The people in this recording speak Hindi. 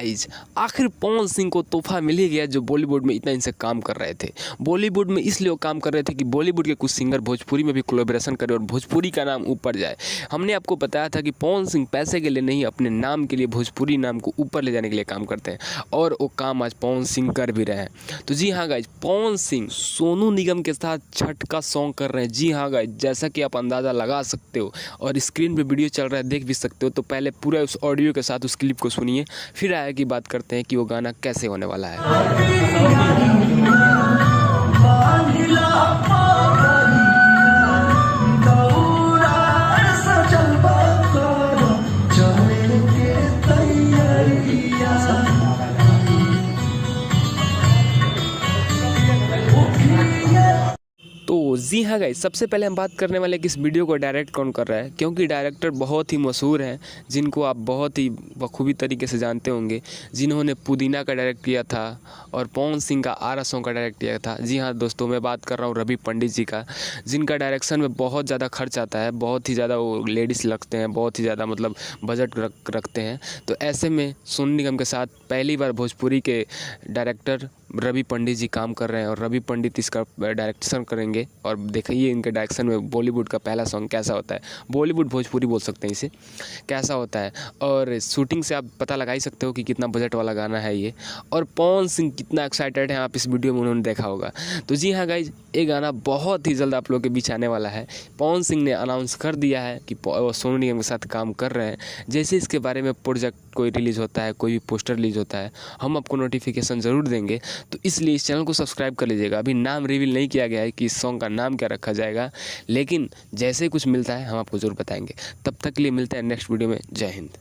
गाइज आखिर पवन सिंह को तोहफा मिल ही गया जो बॉलीवुड में इतना इनसे काम कर रहे थे। बॉलीवुड में इसलिए वो काम कर रहे थे कि बॉलीवुड के कुछ सिंगर भोजपुरी में भी कोलैबोरेशन करें और भोजपुरी का नाम ऊपर जाए। हमने आपको बताया था कि पवन सिंह पैसे के लिए नहीं, अपने नाम के लिए, भोजपुरी नाम को ऊपर ले जाने के लिए काम करते हैं और वो काम आज पवन सिंह कर भी रहे हैं। तो जी हाँ गाइज, पवन सिंह सोनू निगम के साथ छठ का सॉन्ग कर रहे हैं। जी हाँ गाइज, जैसा कि आप अंदाज़ा लगा सकते हो और स्क्रीन पे वीडियो चल रहा है, देख भी सकते हो। तो पहले पूरा उस ऑडियो के साथ उस क्लिप को सुनिए, फिर आगे की बात करते हैं कि वो गाना कैसे होने वाला है। तो जी हाँ गाइस, सबसे पहले हम बात करने वाले कि इस वीडियो को डायरेक्ट कौन कर रहा है, क्योंकि डायरेक्टर बहुत ही मशहूर हैं जिनको आप बहुत ही बखूबी तरीके से जानते होंगे, जिन्होंने पुदीना का डायरेक्ट किया था और पवन सिंह का आरा सॉन्ग का डायरेक्ट किया था। जी हाँ दोस्तों, मैं बात कर रहा हूँ रवि पंडित जी का, जिनका डायरेक्शन में बहुत ज़्यादा खर्च आता है, बहुत ही ज़्यादा वो लेडीज़ लगते हैं, बहुत ही ज़्यादा मतलब बजट रखते हैं। तो ऐसे में सोनू निगम के साथ पहली बार भोजपुरी के डायरेक्टर रवि पंडित जी काम कर रहे हैं और रवि पंडित इसका डायरेक्शन करेंगे। और देखिए इनके डायरेक्शन में बॉलीवुड का पहला सॉन्ग कैसा होता है, बॉलीवुड भोजपुरी बोल सकते हैं इसे, कैसा होता है। और शूटिंग से आप पता लगा ही सकते हो कि कितना बजट वाला गाना है ये, और पवन सिंह कितना एक्साइटेड है, आप इस वीडियो में उन्होंने देखा होगा। तो जी हाँ गाइज, ये गाना बहुत ही जल्द आप लोगों के बीच आने वाला है। पवन सिंह ने अनाउंस कर दिया है कि सोनू निगम के साथ काम कर रहे हैं। जैसे इसके बारे में प्रोजेक्ट कोई रिलीज़ होता है, कोई भी पोस्टर रिलीज़ होता है, हम आपको नोटिफिकेशन ज़रूर देंगे। तो इसलिए इस चैनल को सब्सक्राइब कर लीजिएगा। अभी नाम रिवील नहीं किया गया है कि इस सॉन्ग का नाम क्या रखा जाएगा, लेकिन जैसे कुछ मिलता है हम आपको ज़रूर बताएंगे। तब तक के लिए मिलते हैं नेक्स्ट वीडियो में। जय हिंद।